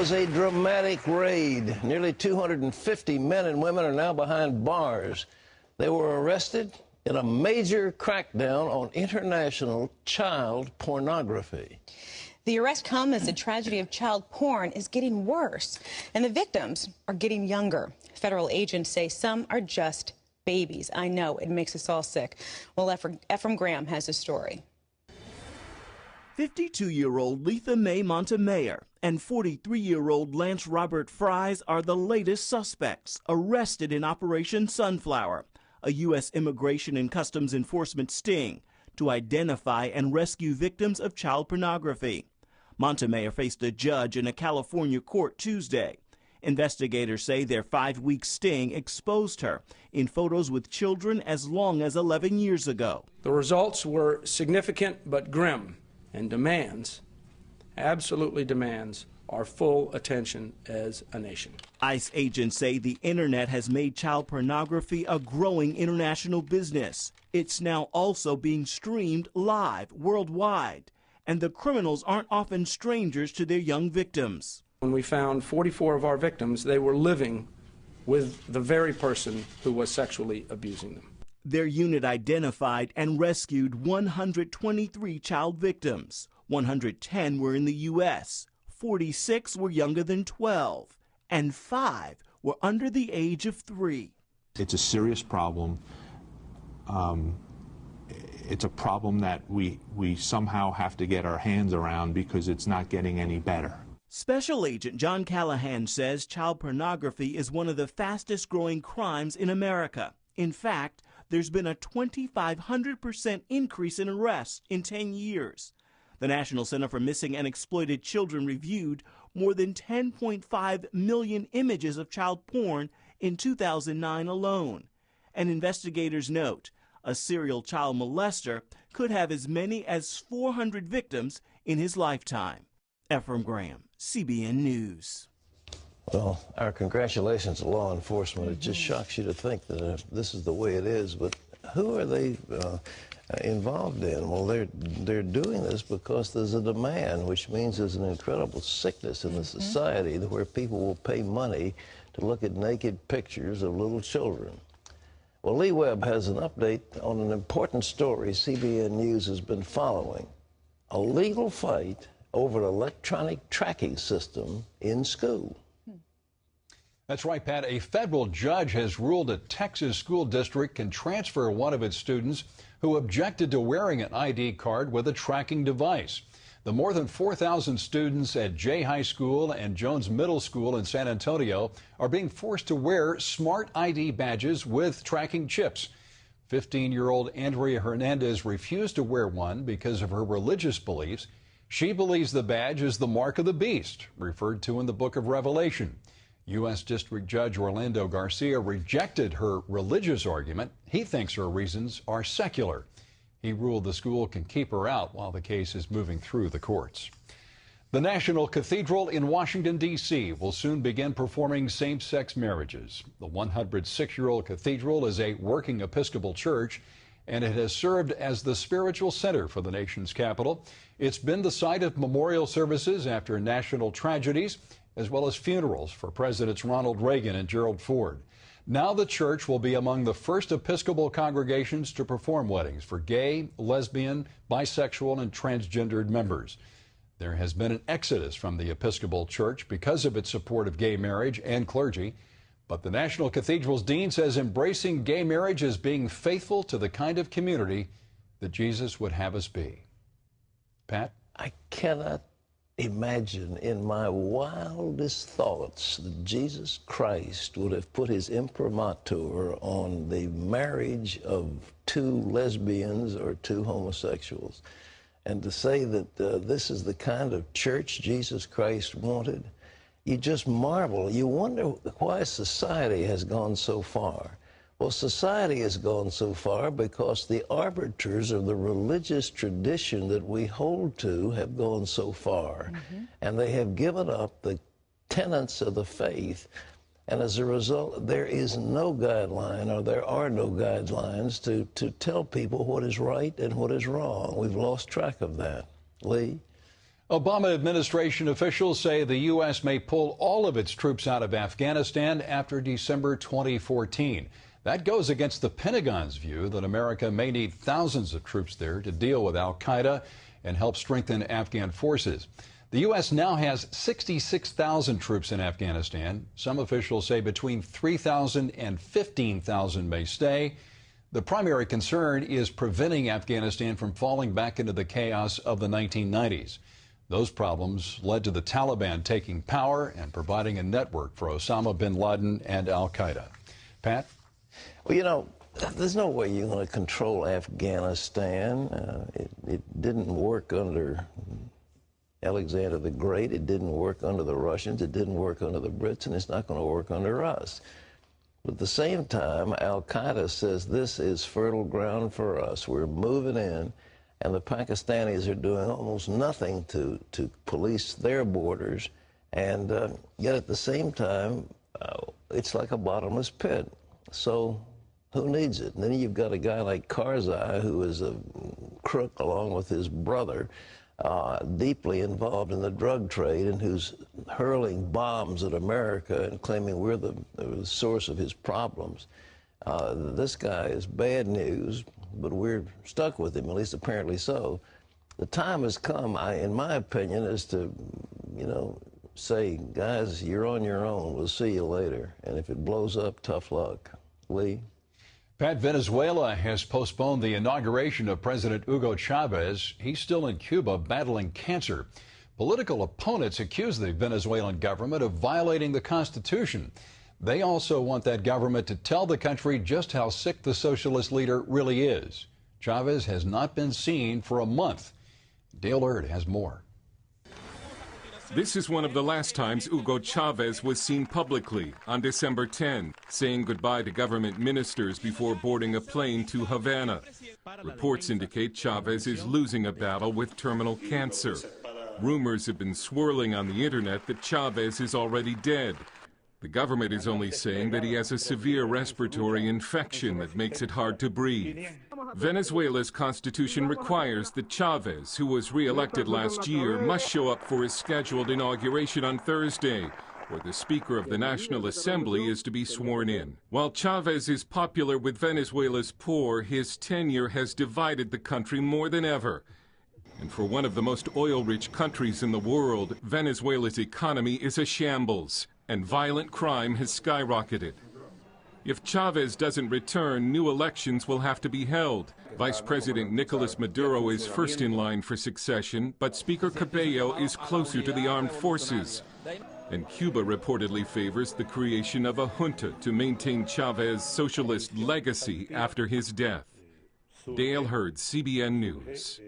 was a dramatic raid. Nearly 250 men and women are now behind bars. They were arrested in a major crackdown on international child pornography. The arrest comes as the tragedy of child porn is getting worse, and the victims are getting younger. Federal agents say some are just babies. I know, it makes us all sick. Well, Ephraim Graham has the story. 52-year-old Letha Mae Montemayor and 43-year-old Lance Robert Fries are the latest suspects arrested in Operation Sunflower, a U.S. Immigration and Customs Enforcement sting to identify and rescue victims of child pornography. Montemayor faced a judge in a California court Tuesday. Investigators say their 5-week sting exposed her in photos with children as long as 11 years ago. The results were significant but grim and absolutely demands our full attention as a nation. ICE agents say the internet has made child pornography a growing international business. It's now also being streamed live worldwide, and the criminals aren't often strangers to their young victims. When we found 44 of our victims, they were living with the very person who was sexually abusing them. Their unit identified and rescued 123 child victims. 110 were in the U.S., 46 were younger than 12, and 5 were under the age of 3. It's a serious problem. It's a problem that we somehow have to get our hands around because it's not getting any better. Special Agent John Callahan says child pornography is one of the fastest growing crimes in America. In fact, there's been a 2,500% increase in arrests in 10 years. The National Center for Missing and Exploited Children reviewed more than 10.5 million images of child porn in 2009 alone. And investigators note a serial child molester could have as many as 400 victims in his lifetime. Ephraim Graham, CBN News. Well, our congratulations to law enforcement. It just shocks you to think that this is the way it is. But who are they involved in? Well, they're doing this because there's a demand, which means there's an incredible sickness in the society where people will pay money to look at naked pictures of little children. Well, Lee Webb has an update on an important story CBN News has been following. A legal fight over an electronic tracking system in school. That's right, Pat. A federal judge has ruled a Texas school district can transfer one of its students who objected to wearing an ID card with a tracking device. The more than 4,000 students at Jay High School and Jones Middle School in San Antonio are being forced to wear smart ID badges with tracking chips. 15-year-old Andrea Hernandez refused to wear one because of her religious beliefs. She believes the badge is the mark of the beast, referred to in the book of Revelation. U.S. District Judge Orlando Garcia rejected her religious argument. He thinks her reasons are secular. He ruled the school can keep her out while the case is moving through the courts. The National Cathedral in Washington, D.C. will soon begin performing same-sex marriages. The 106-year-old cathedral is a working Episcopal church, and it has served as the spiritual center for the nation's capital. It's been the site of memorial services after national tragedies, as well as funerals for Presidents Ronald Reagan and Gerald Ford. Now the church will be among the first Episcopal congregations to perform weddings for gay, lesbian, bisexual, and transgendered members. There has been an exodus from the Episcopal Church because of its support of gay marriage and clergy. But the National Cathedral's dean says embracing gay marriage is being faithful to the kind of community that Jesus would have us be. Pat? I cannot imagine in my wildest thoughts that Jesus Christ would have put his imprimatur on the marriage of 2 lesbians or 2 homosexuals. And to say that this is the kind of church Jesus Christ wanted, you just marvel. You wonder why society has gone so far. Well, society has gone so far because the arbiters of the religious tradition that we hold to have gone so far. And they have given up the tenets of the faith. And as a result, there is no guideline, or there are no guidelines to tell people what is right and what is wrong. We've lost track of that. Lee? Obama administration officials say the U.S. may pull all of its troops out of Afghanistan after December 2014. That goes against the Pentagon's view that America may need thousands of troops there to deal with al-Qaeda and help strengthen Afghan forces. The U.S. now has 66,000 troops in Afghanistan. Some officials say between 3,000 and 15,000 may stay. The primary concern is preventing Afghanistan from falling back into the chaos of the 1990s. Those problems led to the Taliban taking power and providing a network for Osama bin Laden and al-Qaeda. Pat? Well, you know, there's no way you're going to control Afghanistan. It didn't work under Alexander the Great. It didn't work under the Russians. It didn't work under the Brits, and it's not going to work under us. But at the same time, al-Qaeda says this is fertile ground for us. We're moving in, and the Pakistanis are doing almost nothing to police their borders, and yet at the same time, it's like a bottomless pit. So who needs it? And then you've got a guy like Karzai, who is a crook along with his brother, deeply involved in the drug trade, and who's hurling bombs at America and claiming we're the source of his problems. This guy is bad news, but we're stuck with him, at least apparently so. The time has come, in my opinion, is to, you know, say, guys, you're on your own. We'll see you later. And if it blows up, tough luck. Lee? Pat, Venezuela has postponed the inauguration of President Hugo Chavez. He's still in Cuba battling cancer. Political opponents accuse the Venezuelan government of violating the Constitution. They also want that government to tell the country just how sick the socialist leader really is. Chavez has not been seen for a month. Dale Hurd has more. This is one of the last times Hugo Chavez was seen publicly, on December 10, saying goodbye to government ministers before boarding a plane to Havana. Reports indicate Chavez is losing a battle with terminal cancer. Rumors have been swirling on the internet that Chavez is already dead. The government is only saying that he has a severe respiratory infection that makes it hard to breathe. Venezuela's constitution requires that Chavez, who was re-elected last year, must show up for his scheduled inauguration on Thursday, where the Speaker of the National Assembly is to be sworn in. While Chavez is popular with Venezuela's poor, his tenure has divided the country more than ever. And for one of the most oil-rich countries in the world, Venezuela's economy is a shambles, and violent crime has skyrocketed. If Chavez doesn't return, new elections will have to be held. Vice President Nicolas Maduro is first in line for succession, but Speaker Cabello is closer to the armed forces. And Cuba reportedly favors the creation of a junta to maintain Chavez's socialist legacy after his death. Dale Hurd, CBN News.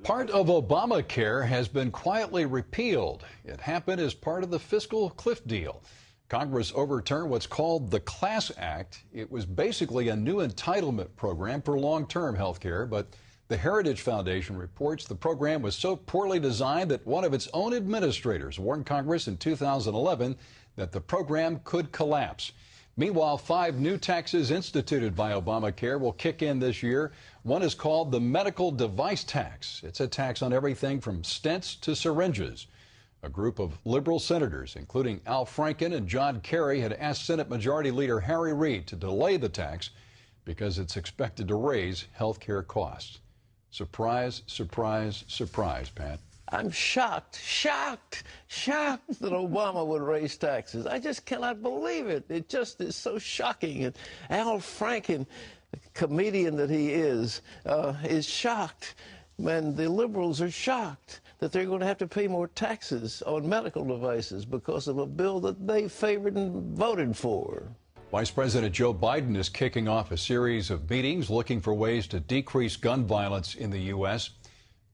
Part of Obamacare has been quietly repealed. It happened as part of the fiscal cliff deal. Congress overturned what's called the Class Act. It was basically a new entitlement program for long-term health care, but the Heritage Foundation reports the program was so poorly designed that one of its own administrators warned Congress in 2011 that the program could collapse. Meanwhile, 5 new taxes instituted by Obamacare will kick in this year. One is called the medical device tax. It's a tax on everything from stents to syringes. A group of liberal senators, including Al Franken and John Kerry, had asked Senate Majority Leader Harry Reid to delay the tax because it's expected to raise health care costs. Surprise, surprise, surprise, Pat. I'm shocked that Obama would raise taxes. I just cannot believe it. It just is so shocking. And Al Franken, comedian that he is shocked. And the liberals are shocked that they're going to have to pay more taxes on medical devices because of a bill that they favored and voted for. Vice President Joe Biden is kicking off a series of meetings looking for ways to decrease gun violence in the U.S.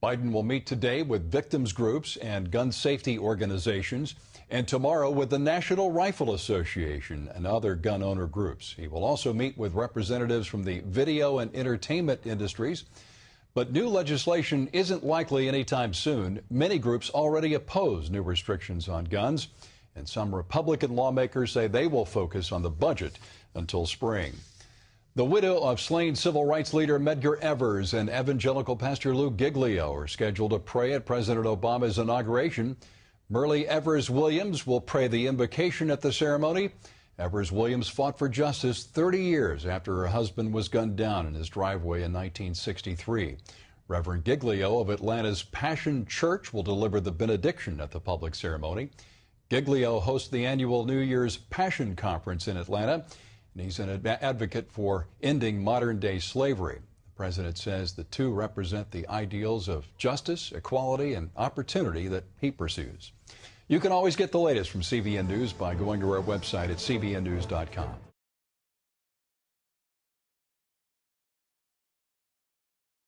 Biden will meet today with victims groups and gun safety organizations, and tomorrow with the National Rifle Association and other gun owner groups. He will also meet with representatives from the video and entertainment industries. But new legislation isn't likely anytime soon. Many groups already oppose new restrictions on guns, and some Republican lawmakers say they will focus on the budget until spring. The widow of slain civil rights leader Medgar Evers and evangelical pastor Lou Giglio are scheduled to pray at President Obama's inauguration. Merle Evers Williams will pray the invocation at the ceremony. Evers Williams fought for justice 30 years after her husband was gunned down in his driveway in 1963. Reverend Giglio of Atlanta's Passion Church will deliver the benediction at the public ceremony. Giglio hosts the annual New Year's Passion Conference in Atlanta, and he's an advocate for ending modern-day slavery. The president says the two represent the ideals of justice, equality, and opportunity that he pursues. You can always get the latest from CBN News by going to our website at cbnnews.com.